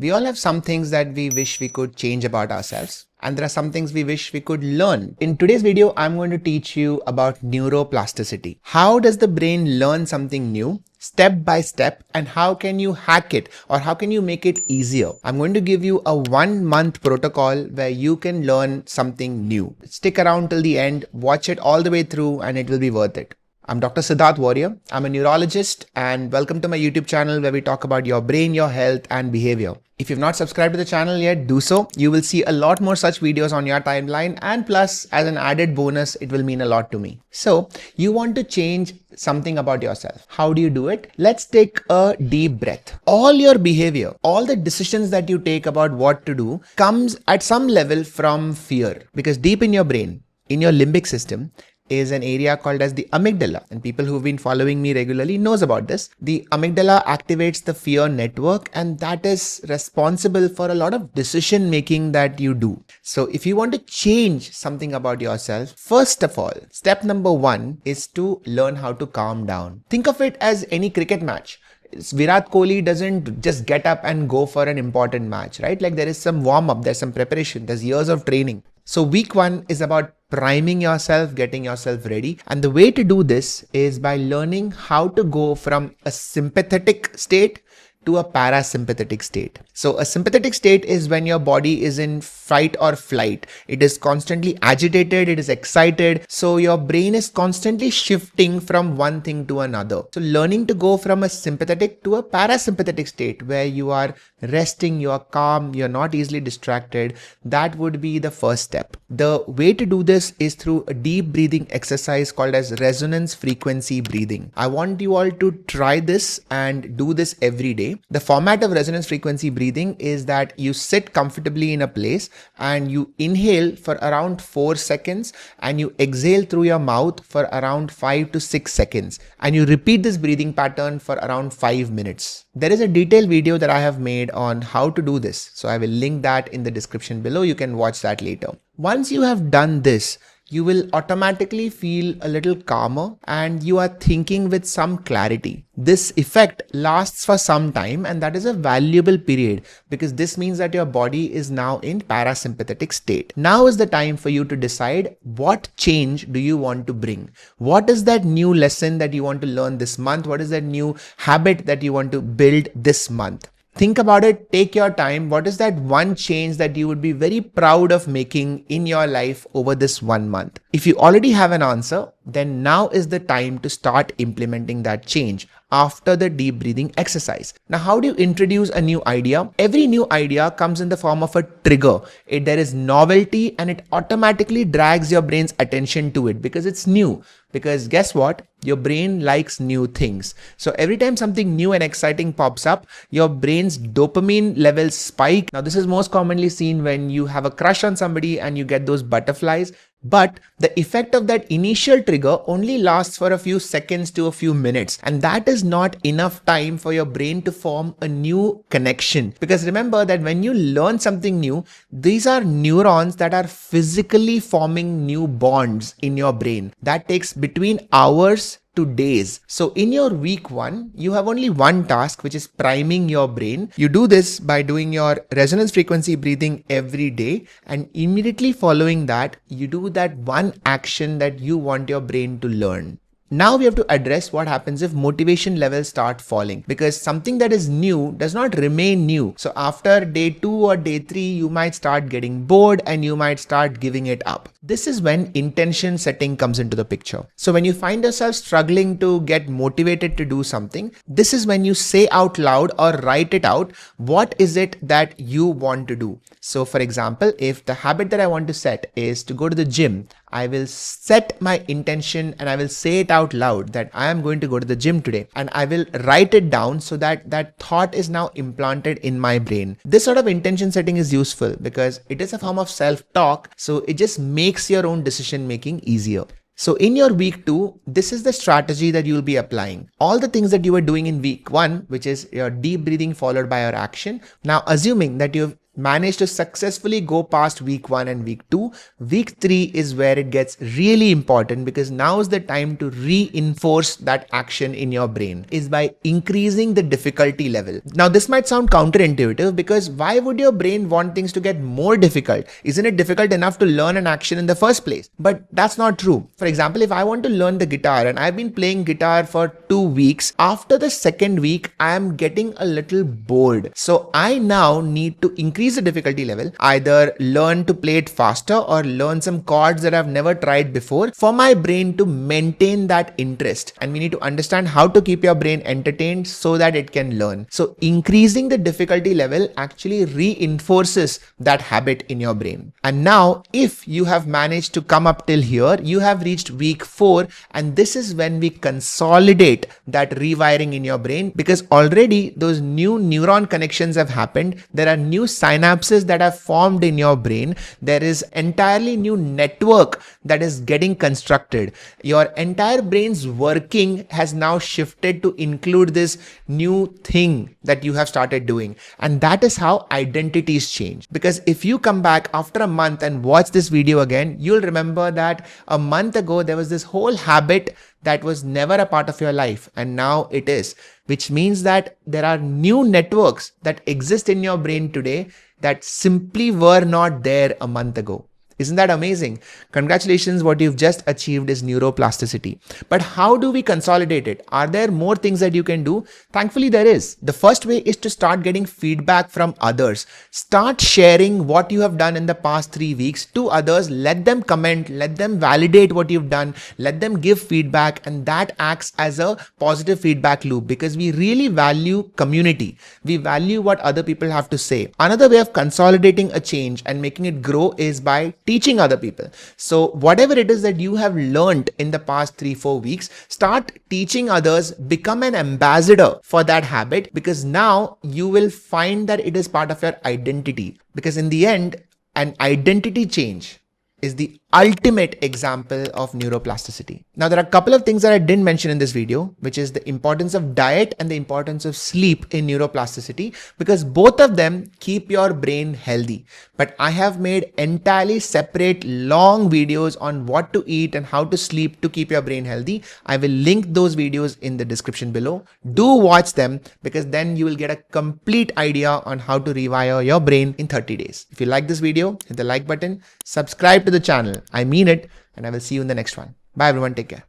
We all have some things that we wish we could change about ourselves, and there are some things we wish we could learn. In today's video, I'm going to teach you about neuroplasticity. How does the brain learn something new, step by step, and how can you hack it or how can you make it easier? I'm going to give you a 1-month protocol where you can learn something new. Stick around till the end, watch it all the way through, and it will be worth it. I'm Dr. Siddharth Warrior. I'm a neurologist, and welcome to my YouTube channel where we talk about your brain, your health, and behavior. If you've not subscribed to the channel yet, do so. You will see a lot more such videos on your timeline, and plus, as an added bonus, it will mean a lot to me. So, you want to change something about yourself. How do you do it? Let's take a deep breath. All your behavior, all the decisions that you take about what to do comes at some level from fear, because deep in your brain, in your limbic system, is an area called as the amygdala, and people who've been following me regularly knows about this. The amygdala activates the fear network, and that is responsible for a lot of decision making that you do. So if you want to change something about yourself, first of all, step number 1 is to learn how to calm down. Think of it as any cricket match. Virat Kohli doesn't just get up and go for an important match, right? Like there is some warm up, there's some preparation, there's years of training. So week 1 is about priming yourself, getting yourself ready. And the way to do this is by learning how to go from a sympathetic state to a parasympathetic state. So a sympathetic state is when your body is in fight or flight. It is constantly agitated, it is excited. So your brain is constantly shifting from one thing to another. So learning to go from a sympathetic to a parasympathetic state where you are resting, you are calm, you're not easily distracted, that would be the first step. The way to do this is through a deep breathing exercise called as resonance frequency breathing. I want you all to try this and do this every day. The format of resonance frequency breathing is that you sit comfortably in a place and you inhale for around 4 seconds and you exhale through your mouth for around 5 to 6 seconds, and you repeat this breathing pattern for around 5 minutes. There is a detailed video that I have made on how to do this, so I will link that in the description below. You can watch that later. Once you have done this, you will automatically feel a little calmer and you are thinking with some clarity. This effect lasts for some time, and that is a valuable period because this means that your body is now in parasympathetic state. Now is the time for you to decide what change do you want to bring. What is that new lesson that you want to learn this month? What is that new habit that you want to build this month? Think about it, take your time. What is that one change that you would be very proud of making in your life over this 1 month? If you already have an answer, then now is the time to start implementing that change after the deep breathing exercise. Now, how do you introduce a new idea? Every new idea comes in the form of a trigger. There is novelty and it automatically drags your brain's attention to it because it's new. Because guess what? Your brain likes new things. So every time something new and exciting pops up, your brain's dopamine levels spike. Now, this is most commonly seen when you have a crush on somebody and you get those butterflies. But the effect of that initial trigger only lasts for a few seconds to a few minutes. And that is not enough time for your brain to form a new connection. Because remember that when you learn something new, these are neurons that are physically forming new bonds in your brain. That takes between hours to days. So in your week 1, you have only one task, which is priming your brain. You do this by doing your resonance frequency breathing every day, and immediately following that, you do that one action that you want your brain to learn. Now we have to address what happens if motivation levels start falling, because something that is new does not remain new. So after day 2 or day 3, you might start getting bored and you might start giving it up. This is when intention setting comes into the picture. So when you find yourself struggling to get motivated to do something, this is when you say out loud or write it out, what is it that you want to do? So for example, if the habit that I want to set is to go to the gym, I will set my intention and I will say it out loud that I am going to go to the gym today, and I will write it down so that that thought is now implanted in my brain. This sort of intention setting is useful because it is a form of self-talk, so it just makes your own decision making easier. So in your week 2, this is the strategy that you'll be applying. All the things that you were doing in week 1, which is your deep breathing followed by your action. Now, assuming that you've manage to successfully go past week 1 and week 2, week 3 is where it gets really important, because now is the time to reinforce that action in your brain is by increasing the difficulty level. Now this might sound counterintuitive, because why would your brain want things to get more difficult? Isn't it difficult enough to learn an action in the first place? But that's not true. For example, if I want to learn the guitar and I've been playing guitar for 2 weeks, after the second week, I am getting a little bored. So I now need to increase the difficulty level, either learn to play it faster or learn some chords that I've never tried before for my brain to maintain that interest. And we need to understand how to keep your brain entertained so that it can learn. So increasing the difficulty level actually reinforces that habit in your brain. And now if you have managed to come up till here, you have reached week 4, and this is when we consolidate that rewiring in your brain, because already those new neuron connections have happened. There are new synapses that have formed in your brain. There is entirely new network that is getting constructed. Your entire brain's working has now shifted to include this new thing that you have started doing. And that is how identities change. Because if you come back after a month and watch this video again, you'll remember that a month ago there was this whole habit that was never a part of your life, and now it is, which means that there are new networks that exist in your brain today that simply were not there a month ago. Isn't that amazing? Congratulations, what you've just achieved is neuroplasticity. But how do we consolidate it? Are there more things that you can do? Thankfully, there is. The first way is to start getting feedback from others. Start sharing what you have done in the past 3 weeks to others. Let them comment, let them validate what you've done, let them give feedback, and that acts as a positive feedback loop, because we really value community. We value what other people have to say. Another way of consolidating a change and making it grow is by teaching other people. So whatever it is that you have learned in the past 3-4 weeks, start teaching others, become an ambassador for that habit, because now you will find that it is part of your identity. Because in the end, an identity change is the ultimate example of neuroplasticity. Now, there are a couple of things that I didn't mention in this video, which is the importance of diet and the importance of sleep in neuroplasticity, because both of them keep your brain healthy. But I have made entirely separate long videos on what to eat and how to sleep to keep your brain healthy. I will link those videos in the description below. Do watch them, because then you will get a complete idea on how to rewire your brain in 30 days. If you like this video, hit the like button, subscribe to the channel. I mean it, and I will see you in the next one. Bye everyone, take care.